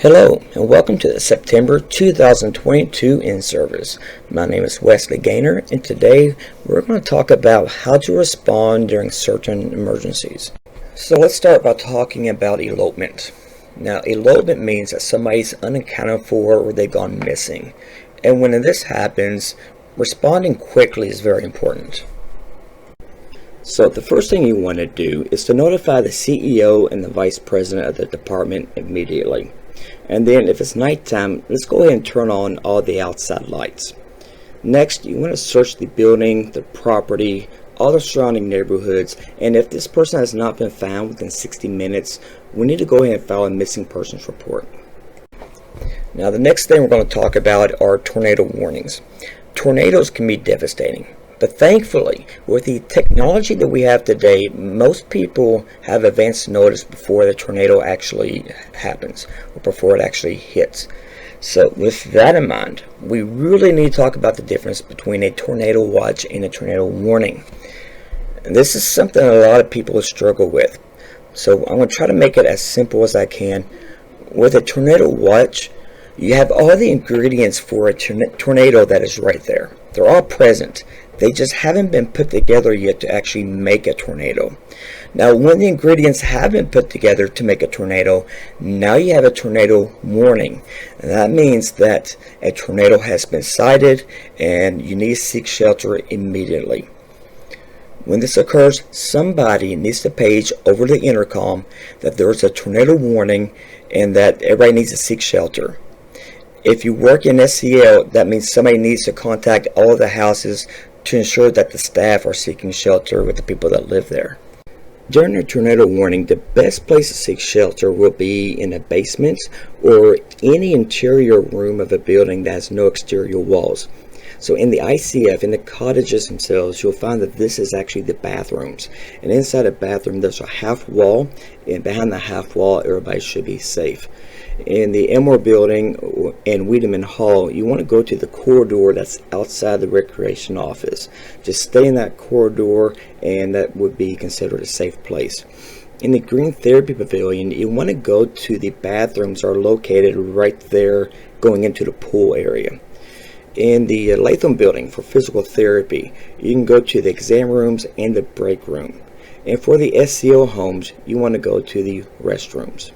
Hello and welcome to the September 2022 in-service. My name is Wesley Gaynor and today we're going to talk about how to respond during certain emergencies. So let's start by talking about elopement. Now elopement means that somebody's unaccounted for or they've gone missing. And when this happens, responding quickly is very important. So the first thing you want to do is to notify the CEO and the Vice President of the department immediately. And then if it's nighttime, let's go ahead and turn on all the outside lights. Next, you want to search the building, the property, all the surrounding neighborhoods, and if this person has not been found within 60 minutes, we need to go ahead and file a missing persons report. Now the next thing we're going to talk about are tornado warnings. Tornadoes can be devastating. But thankfully, with the technology that we have today, most people have advance notice before the tornado actually happens or before it actually hits. So with that in mind, we really need to talk about the difference between a tornado watch and a tornado warning. And this is something a lot of people struggle with. So I'm going to try to make it as simple as I can. With a tornado watch, you have all the ingredients for a tornado that is right there. They're all present. They just haven't been put together yet to actually make a tornado. Now, when the ingredients have been put together to make a tornado, now you have a tornado warning. And that means that a tornado has been sighted and you need to seek shelter immediately. When this occurs, somebody needs to page over the intercom that there is a tornado warning and that everybody needs to seek shelter. If you work in SCL, that means somebody needs to contact all of the houses to ensure that the staff are seeking shelter with the people that live there. During a tornado warning, the best place to seek shelter will be in a basement or any interior room of a building that has no exterior walls. So in the ICF, in the cottages themselves, you'll find that this is actually the bathrooms. And inside a bathroom, there's a half wall, and behind the half wall, everybody should be safe. In the Elmore building and Wiedemann Hall, you want to go to the corridor that's outside the recreation office. Just stay in that corridor and that would be considered a safe place. In the Green Therapy Pavilion, you want to go to the bathrooms that are located right there going into the pool area. In the Latham building for physical therapy, you can go to the exam rooms and the break room. And for the SCO homes, you want to go to the restrooms.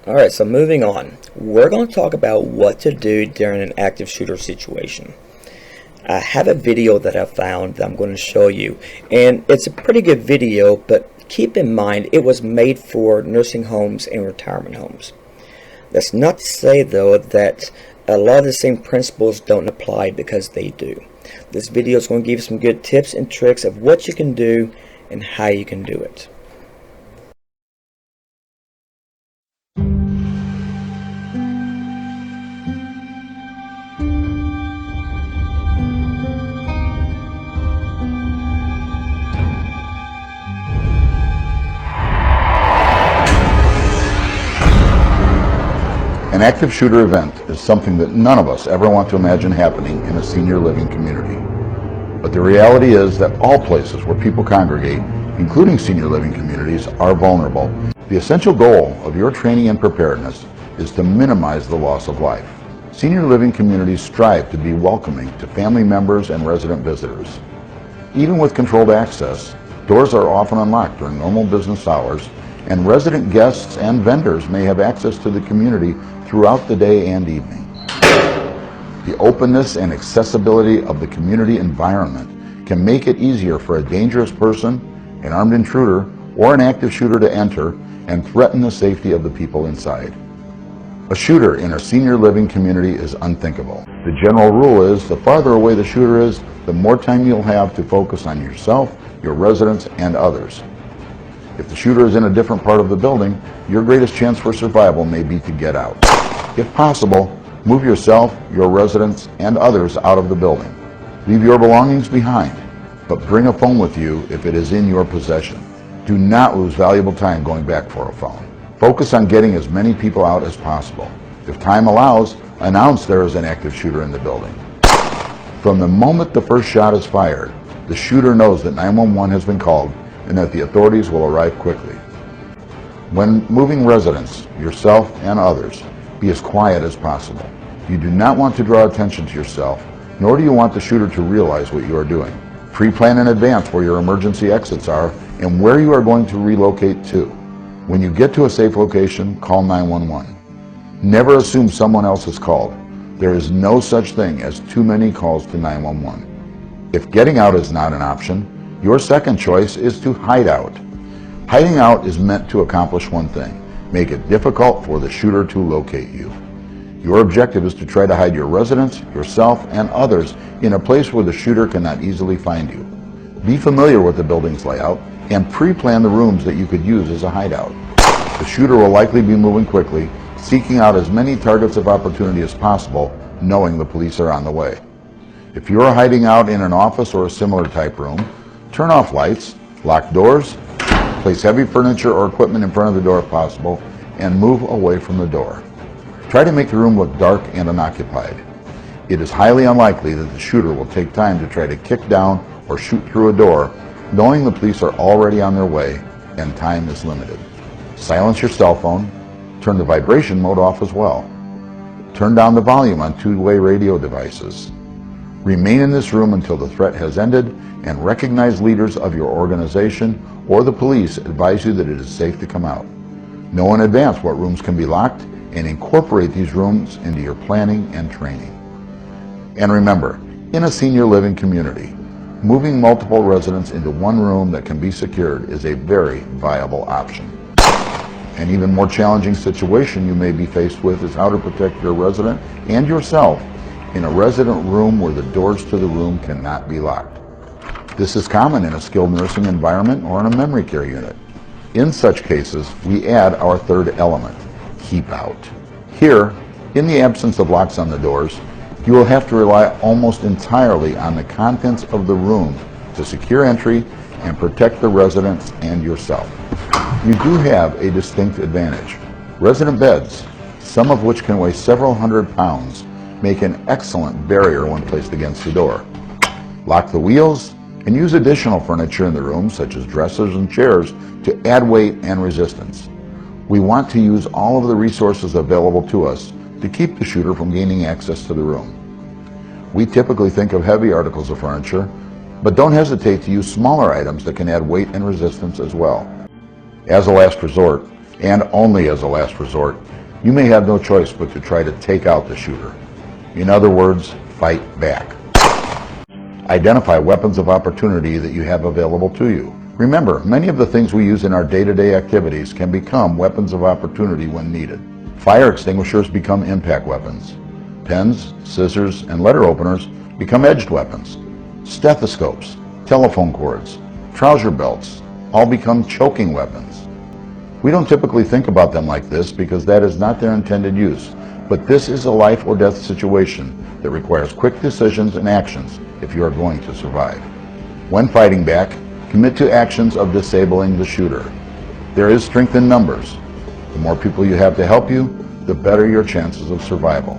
Alright, so moving on, we're going to talk about what to do during an active shooter situation. I have a video that I found that I'm going to show you, and it's a pretty good video, but keep in mind it was made for nursing homes and retirement homes. That's not to say though that a lot of the same principles don't apply, because they do. This video is going to give you some good tips and tricks of what you can do and how you can do it. An active shooter event is something that none of us ever want to imagine happening in a senior living community. But the reality is that all places where people congregate, including senior living communities, are vulnerable. The essential goal of your training and preparedness is to minimize the loss of life. Senior living communities strive to be welcoming to family members and resident visitors. Even with controlled access, doors are often unlocked during normal business hours, and resident guests and vendors may have access to the community throughout the day and evening. The openness and accessibility of the community environment can make it easier for a dangerous person, an armed intruder, or an active shooter to enter and threaten the safety of the people inside. A shooter in a senior living community is unthinkable. The general rule is the farther away the shooter is, the more time you'll have to focus on yourself, your residents, and others. If the shooter is in a different part of the building, your greatest chance for survival may be to get out. If possible, move yourself, your residents, and others out of the building. Leave your belongings behind, but bring a phone with you if it is in your possession. Do not lose valuable time going back for a phone. Focus on getting as many people out as possible. If time allows, announce there is an active shooter in the building. From the moment the first shot is fired, the shooter knows that 911 has been called and that the authorities will arrive quickly. When moving residents, yourself and others, be as quiet as possible. You do not want to draw attention to yourself, nor do you want the shooter to realize what you are doing. Pre-plan in advance where your emergency exits are and where you are going to relocate to. When you get to a safe location, call 911. Never assume someone else has called. There is no such thing as too many calls to 911. If getting out is not an option, your second choice is to hide out. Hiding out is meant to accomplish one thing: make it difficult for the shooter to locate you. Your objective is to try to hide your residents, yourself, and others in a place where the shooter cannot easily find you. Be familiar with the building's layout and pre-plan the rooms that you could use as a hideout. The shooter will likely be moving quickly, seeking out as many targets of opportunity as possible, knowing the police are on the way. If you are hiding out in an office or a similar type room, turn off lights, lock doors, place heavy furniture or equipment in front of the door if possible, and move away from the door. Try to make the room look dark and unoccupied. It is highly unlikely that the shooter will take time to try to kick down or shoot through a door, knowing the police are already on their way and time is limited. Silence your cell phone. Turn the vibration mode off as well. Turn down the volume on two-way radio devices. Remain in this room until the threat has ended, and recognized leaders of your organization or the police advise you that it is safe to come out. Know in advance what rooms can be locked and incorporate these rooms into your planning and training. And remember, in a senior living community, moving multiple residents into one room that can be secured is a very viable option. An even more challenging situation you may be faced with is how to protect your resident and yourself in a resident room where the doors to the room cannot be locked. This is common in a skilled nursing environment or in a memory care unit. In such cases, we add our third element: keep out. Here, in the absence of locks on the doors, you will have to rely almost entirely on the contents of the room to secure entry and protect the residents and yourself. You do have a distinct advantage. Resident beds, some of which can weigh several hundred pounds, make an excellent barrier when placed against the door. Lock the wheels and use additional furniture in the room, such as dressers and chairs, to add weight and resistance. We want to use all of the resources available to us to keep the shooter from gaining access to the room. We typically think of heavy articles of furniture, but don't hesitate to use smaller items that can add weight and resistance as well. As a last resort, and only as a last resort, you may have no choice but to try to take out the shooter. In other words, fight back. Identify weapons of opportunity that you have available to you. Remember, many of the things we use in our day-to-day activities can become weapons of opportunity when needed. Fire extinguishers become impact weapons. Pens, scissors, and letter openers become edged weapons. Stethoscopes, telephone cords, trouser belts all become choking weapons. We don't typically think about them like this because that is not their intended use, but this is a life or death situation that requires quick decisions and actions if you are going to survive. When fighting back, commit to actions of disabling the shooter. There is strength in numbers. The more people you have to help you, the better your chances of survival.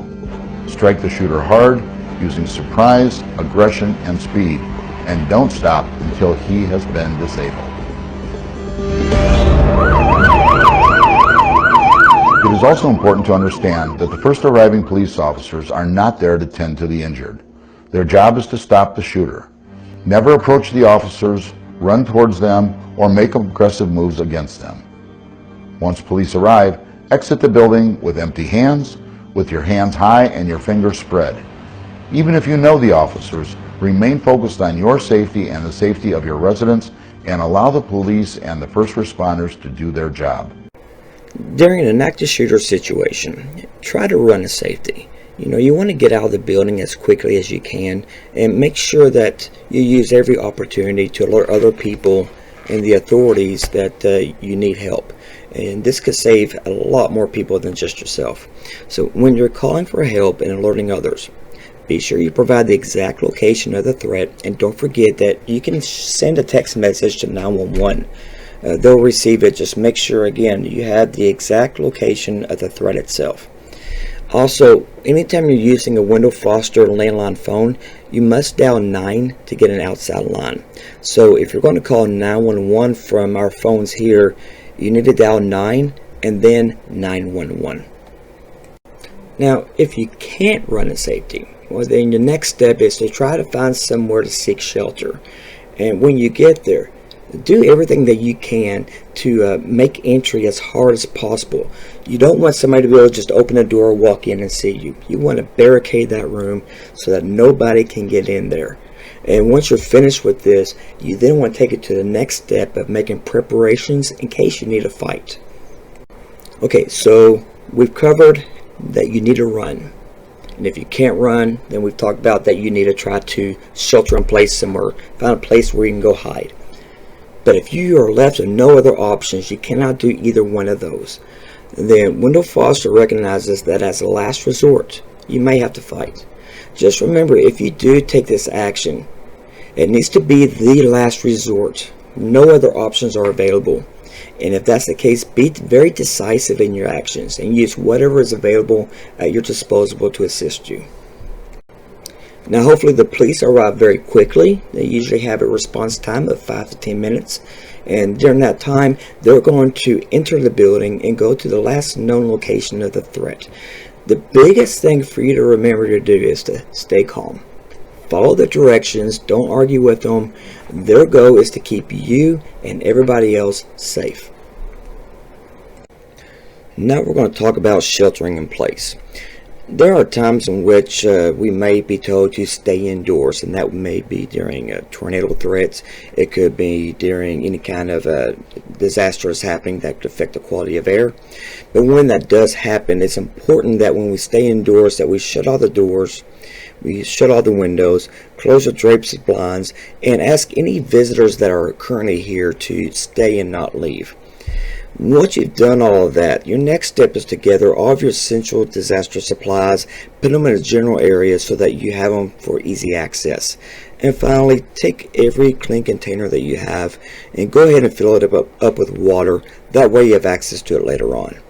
Strike the shooter hard, using surprise, aggression, and speed, and don't stop until he has been disabled. It is also important to understand that the first arriving police officers are not there to tend to the injured. Their job is to stop the shooter. Never approach the officers, run towards them, or make aggressive moves against them. Once police arrive, exit the building with empty hands, with your hands high and your fingers spread. Even if you know the officers, remain focused on your safety and the safety of your residents, and allow the police and the first responders to do their job. During an active shooter situation, try to run to safety. You want to get out of the building as quickly as you can, and make sure that you use every opportunity to alert other people and the authorities that you need help. And this could save a lot more people than just yourself. So when you're calling for help and alerting others, be sure you provide the exact location of the threat, and don't forget that you can send a text message to 911. They'll receive it. Just make sure, again, you have the exact location of the threat itself. Also, anytime you're using a Wendell Foster landline phone, you must dial 9 to get an outside line. So if you're going to call 911 from our phones here, you need to dial 9 and then 911. Now, if you can't run a safety, well, then your next step is to try to find somewhere to seek shelter. And when you get there, do everything that you can to make entry as hard as possible. You don't want somebody to be able to just open the door, walk in and see you. You want to barricade that room so that nobody can get in there. And once you're finished with this, you then want to take it to the next step of making preparations in case you need a fight. Okay, so we've covered that you need to run. And if you can't run, then we've talked about that you need to try to shelter in place somewhere, find a place where you can go hide. But if you are left with no other options, you cannot do either one of those. Then Wendell Foster recognizes that as a last resort, you may have to fight. Just remember, if you do take this action, it needs to be the last resort. No other options are available. And if that's the case, be very decisive in your actions and use whatever is available at your disposal to assist you. Now, hopefully the police arrive very quickly. They usually have a response time of 5 to 10 minutes. And during that time, they're going to enter the building and go to the last known location of the threat. The biggest thing for you to remember to do is to stay calm. Follow the directions, don't argue with them. Their goal is to keep you and everybody else safe. Now we're going to talk about sheltering in place. There are times in which we may be told to stay indoors, and that may be during tornado threats. It could be during any kind of disaster is happening that could affect the quality of air. But when that does happen, it's important that when we stay indoors that we shut all the doors, we shut all the windows, close the drapes and blinds, and ask any visitors that are currently here to stay and not leave. Once you've done all of that, your next step is to gather all of your essential disaster supplies, put them in a general area so that you have them for easy access. And finally, take every clean container that you have and go ahead and fill it up with water. That way you have access to it later on.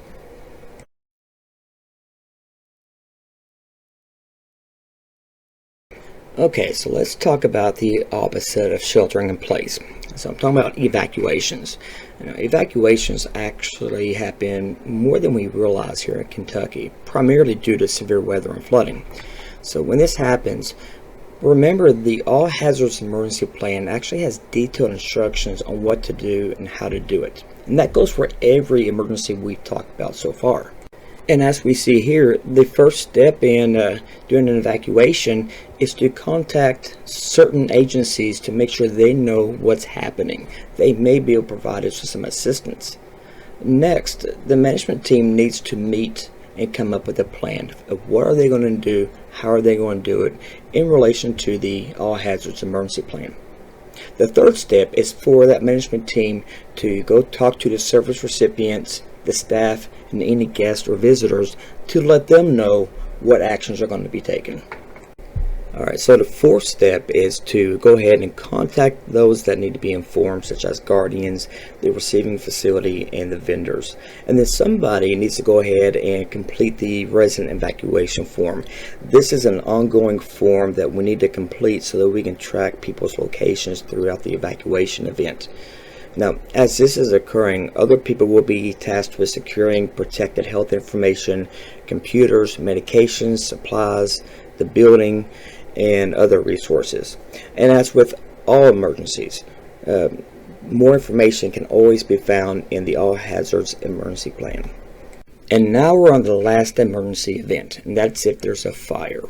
Okay, so let's talk about the opposite of sheltering in place. So I'm talking about evacuations. Evacuations actually happen more than we realize here in Kentucky, primarily due to severe weather and flooding. So when this happens, remember the All Hazards Emergency Plan actually has detailed instructions on what to do and how to do it. And that goes for every emergency we've talked about so far. And as we see here, the first step in doing an evacuation is to contact certain agencies to make sure they know what's happening. They may be able to provide us with some assistance. Next, the management team needs to meet and come up with a plan of what are they going to do, how are they going to do it in relation to the All Hazards Emergency Plan. The third step is for that management team to go talk to the service recipients, the staff, and any guests or visitors to let them know what actions are going to be taken. Alright, so the fourth step is to go ahead and contact those that need to be informed, such as guardians, the receiving facility, and the vendors. And then somebody needs to go ahead and complete the resident evacuation form. This is an ongoing form that we need to complete so that we can track people's locations throughout the evacuation event. Now, as this is occurring, other people will be tasked with securing protected health information, computers, medications, supplies, the building, and other resources. And as with all emergencies, more information can always be found in the All Hazards Emergency Plan. And now we're on the last emergency event, and that's if there's a fire.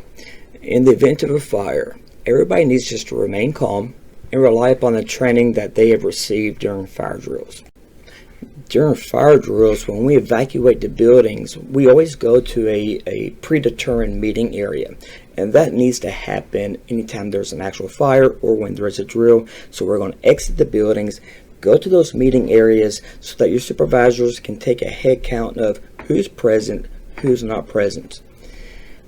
In the event of a fire, everybody needs just to remain calm and rely upon the training that they have received during fire drills. During fire drills, when we evacuate the buildings, we always go to a predetermined meeting area, and that needs to happen anytime there's an actual fire or when there's a drill. So we're going to exit the buildings, go to those meeting areas so that your supervisors can take a head count of who's present, who's not present.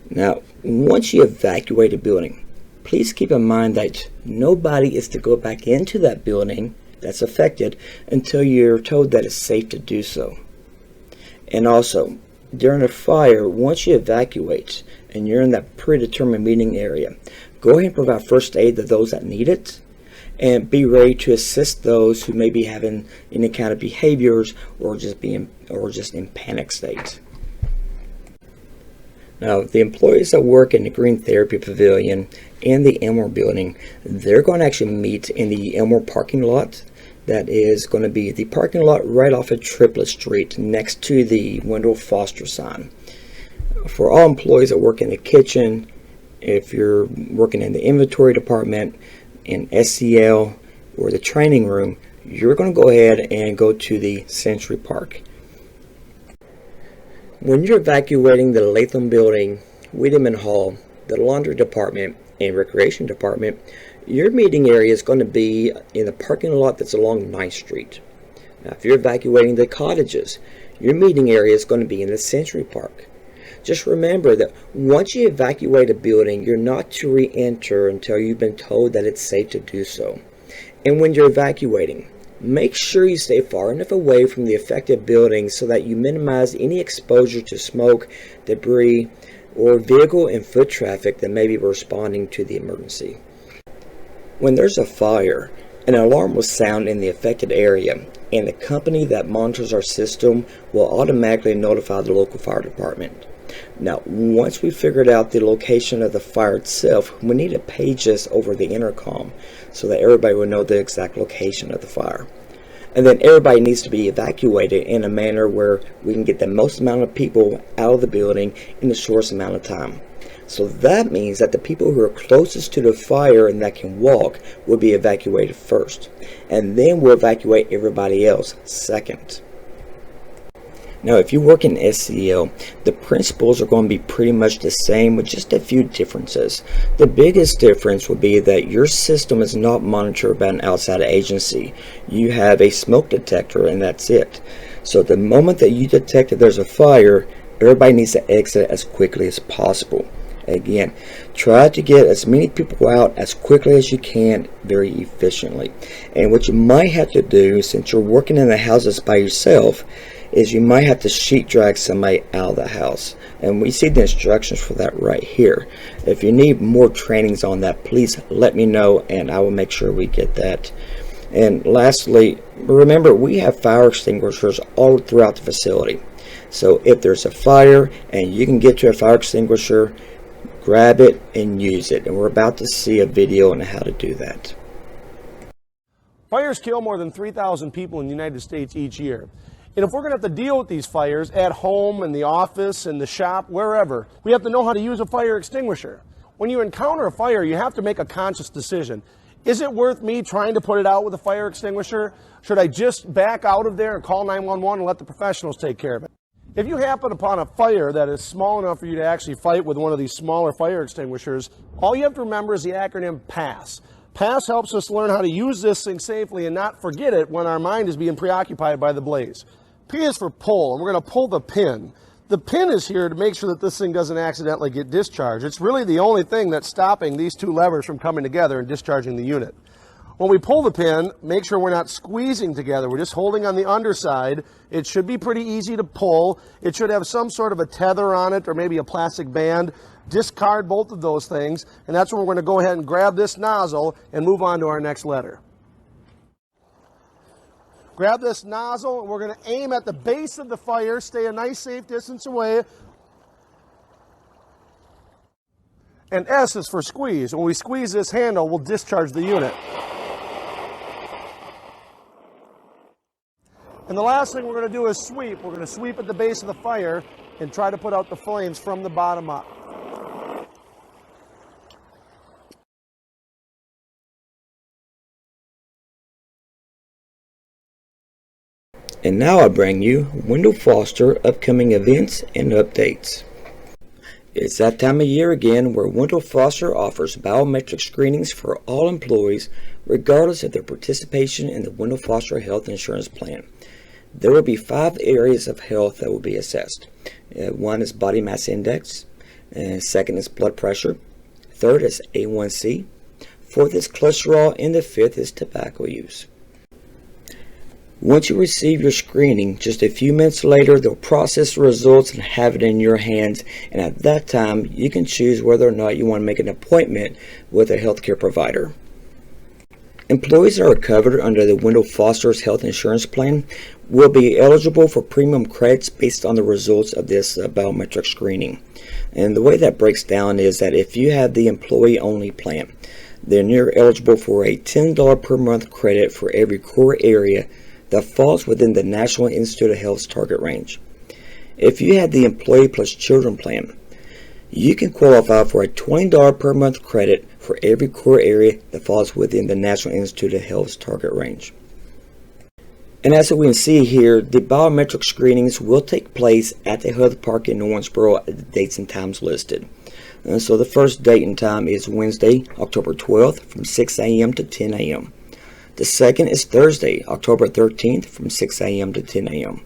Now, once you evacuate a building, please keep in mind that nobody is to go back into that building that's affected until you're told that it's safe to do so. And also, during a fire, once you evacuate and you're in that predetermined meeting area, go ahead and provide first aid to those that need it. and be ready to assist those who may be having any kind of behaviors or just in panic states. Now, the employees that work in the Green Therapy Pavilion and the Elmore building, they're going to actually meet in the Elmore parking lot. That is going to be the parking lot right off of Triplet Street next to the Wendell Foster sign. For all employees that work in the kitchen, if you're working in the inventory department, in SCL, or the training room, you're going to go ahead and go to the Century Park. When you're evacuating the Latham building, Wiedemann Hall, the laundry department, and recreation department, your meeting area is going to be in the parking lot that's along 9th Street. Now, if you're evacuating the cottages, your meeting area is going to be in the Century Park. Just remember that once you evacuate a building, you're not to re-enter until you've been told that it's safe to do so. And when you're evacuating, make sure you stay far enough away from the affected buildings so that you minimize any exposure to smoke, debris, or vehicle and foot traffic that may be responding to the emergency. When there's a fire, an alarm will sound in the affected area, and the company that monitors our system will automatically notify the local fire department. Now, once we figured out the location of the fire itself, we need to page this over the intercom so that everybody will know the exact location of the fire. And then everybody needs to be evacuated in a manner where we can get the most amount of people out of the building in the shortest amount of time. So that means that the people who are closest to the fire and that can walk will be evacuated first. And then we'll evacuate everybody else second. Now, if you work in SCL, the principles are going to be pretty much the same with just a few differences. The biggest difference would be that your system is not monitored by an outside agency. You have a smoke detector and that's it. So the moment that you detect that there's a fire, everybody needs to exit as quickly as possible. Again, try to get as many people out as quickly as you can, very efficiently. And what you might have to do, since you're working in the houses by yourself, is you might have to sheet drag somebody out of the house. And we see the instructions for that right here. If you need more trainings on that, please let me know and I will make sure we get that. And lastly, remember, we have fire extinguishers all throughout the facility. So if there's a fire and you can get to a fire extinguisher, grab it and use it. And we're about to see a video on how to do that. Fires kill more than 3,000 people in the United States each year. And if we're going to have to deal with these fires at home, in the office, in the shop, wherever, we have to know how to use a fire extinguisher. When you encounter a fire, you have to make a conscious decision. Is it worth me trying to put it out with a fire extinguisher? Should I just back out of there and call 911 and let the professionals take care of it? If you happen upon a fire that is small enough for you to actually fight with one of these smaller fire extinguishers, all you have to remember is the acronym PASS. PASS helps us learn how to use this thing safely and not forget it when our mind is being preoccupied by the blaze. P is for pull, and we're going to pull the pin. The pin is here to make sure that this thing doesn't accidentally get discharged. It's really the only thing that's stopping these two levers from coming together and discharging the unit. When we pull the pin, make sure we're not squeezing together. We're just holding on the underside. It should be pretty easy to pull. It should have some sort of a tether on it or maybe a plastic band. Discard both of those things, and that's when we're going to go ahead and grab this nozzle and move on to our next letter. Grab this nozzle, and we're going to aim at the base of the fire, stay a nice safe distance away. And S is for squeeze. When we squeeze this handle, we'll discharge the unit. And the last thing we're going to do is sweep. We're going to sweep at the base of the fire and try to put out the flames from the bottom up. And now I bring you Wendell Foster upcoming events and updates. It's that time of year again where Wendell Foster offers biometric screenings for all employees regardless of their participation in the Wendell Foster Health Insurance Plan. There will be 5 areas of health that will be assessed. One is body mass index, second is blood pressure, third is A1C, fourth is cholesterol, and the fifth is tobacco use. Once you receive your screening, just a few minutes later, they'll process the results and have it in your hands. And at that time, you can choose whether or not you want to make an appointment with a healthcare provider. Employees that are covered under the Wendell Foster's health insurance plan will be eligible for premium credits based on the results of this biometric screening. And the way that breaks down is that if you have the employee-only plan, then you're eligible for a $10 per month credit for every core area that falls within the National Institute of Health's target range. If you have the Employee Plus Children plan, you can qualify for a $20 per month credit for every core area that falls within the National Institute of Health's target range. And as we can see here, the biometric screenings will take place at the Health Park in Owensboro at the dates and times listed. So the first date and time is Wednesday, October 12th from 6 a.m. to 10 a.m. The second is Thursday, October 13th from 6 a.m. to 10 a.m.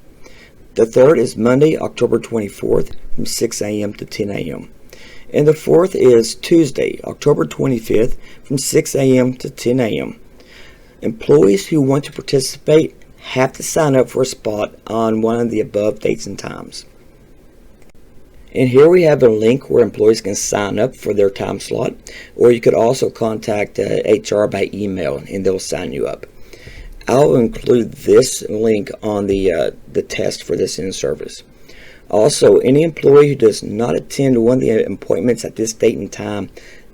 The third is Monday, October 24th from 6 a.m. to 10 a.m. And the fourth is Tuesday, October 25th from 6 a.m. to 10 a.m. Employees who want to participate have to sign up for a spot on one of the above dates and times. And here we have a link where employees can sign up for their time slot, or you could also contact HR by email and they'll sign you up. I'll include this link on the test for this in-service. Also, any employee who does not attend one of the appointments at this date and time,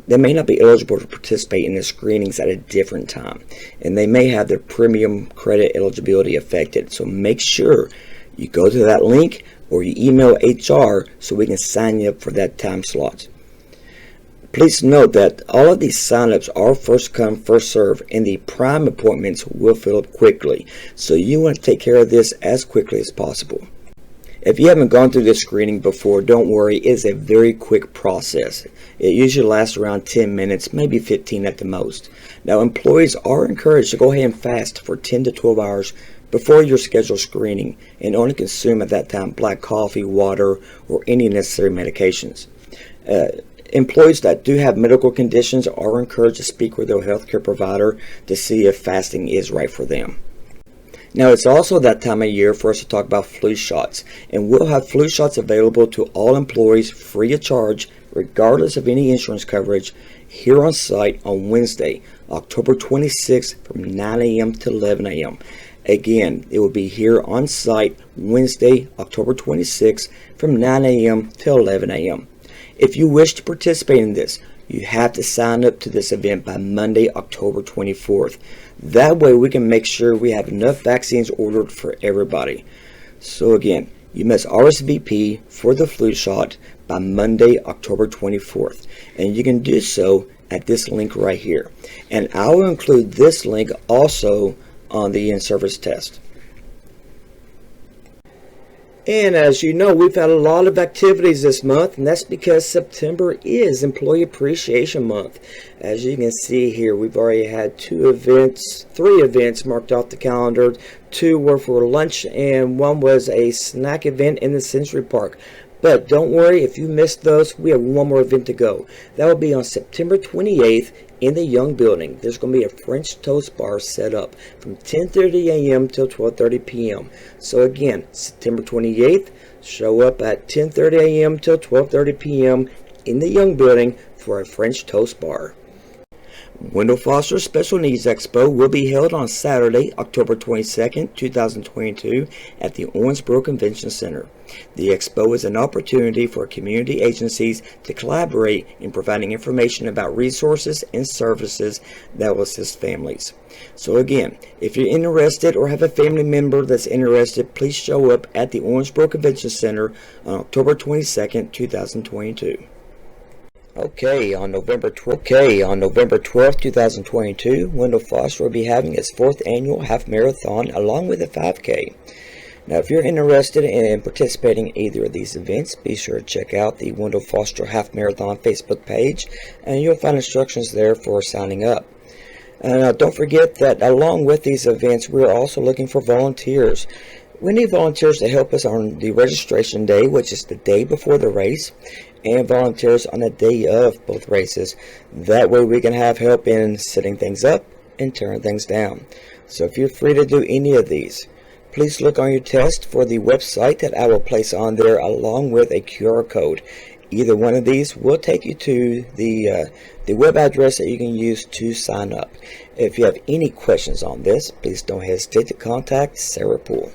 they may not be eligible to participate in the screenings at a different time, and they may have their premium credit eligibility affected. So make sure you go to that link or you email HR so we can sign you up for that time slot. Please note that all of these signups are first come, first serve, and the prime appointments will fill up quickly. So you want to take care of this as quickly as possible. If you haven't gone through this screening before, don't worry, it's a very quick process. It usually lasts around 10 minutes, maybe 15 at the most. Now, employees are encouraged to go ahead and fast for 10 to 12 hours before your scheduled screening and only consume at that time black coffee, water, or any necessary medications. Employees that do have medical conditions are encouraged to speak with their healthcare provider to see if fasting is right for them. Now, it's also that time of year for us to talk about flu shots, and we'll have flu shots available to all employees free of charge, regardless of any insurance coverage, here on site on Wednesday, October 26th from 9 a.m. to 11 a.m. Again, it will be here on site Wednesday, October 26th from 9 a.m. to 11 a.m. If you wish to participate in this, you have to sign up to this event by Monday, October 24th. That way we can make sure we have enough vaccines ordered for everybody. So again, you must RSVP for the flu shot by Monday, October 24th. And you can do so at this link right here. And I will include this link also on the in-service test. And as you know, we've had a lot of activities this month, and that's because September is Employee Appreciation Month. As you can see here, we've already had three events marked off the calendar. Two were for lunch, and one was a snack event in the Century Park. But don't worry, if you missed those, we have one more event to go. That will be on September 28th in the Young Building. There's going to be a French toast bar set up from 10:30 a.m. till 12:30 p.m. So again, September 28th, show up at 10:30 a.m. till 12:30 p.m. in the Young Building for a French toast bar. Wendell Foster Special Needs Expo will be held on Saturday, October 22nd, 2022 at the Owensboro Convention Center. The expo is an opportunity for community agencies to collaborate in providing information about resources and services that will assist families. So again, if you're interested or have a family member that's interested, please show up at the Owensboro Convention Center on October 22nd, 2022. Okay, on November 12th, 2022, Wendell Foster will be having his 4th annual half marathon along with a 5K. Now, if you're interested in participating in either of these events, be sure to check out the Wendell Foster Half Marathon Facebook page, and you'll find instructions there for signing up. Don't forget that along with these events, we're also looking for volunteers. We need volunteers to help us on the registration day, which is the day before the race, and volunteers on the day of both races. That way we can have help in setting things up and tearing things down. So if you're free to do any of these, please look on your test for the website that I will place on there along with a QR code. Either one of these will take you to the web address that you can use to sign up. If you have any questions on this, please don't hesitate to contact Sarah Poole.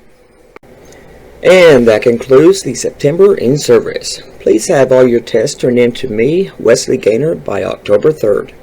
And that concludes the September in-service. Please have all your tests turned in to me, Wesley Gaynor, by October 3rd.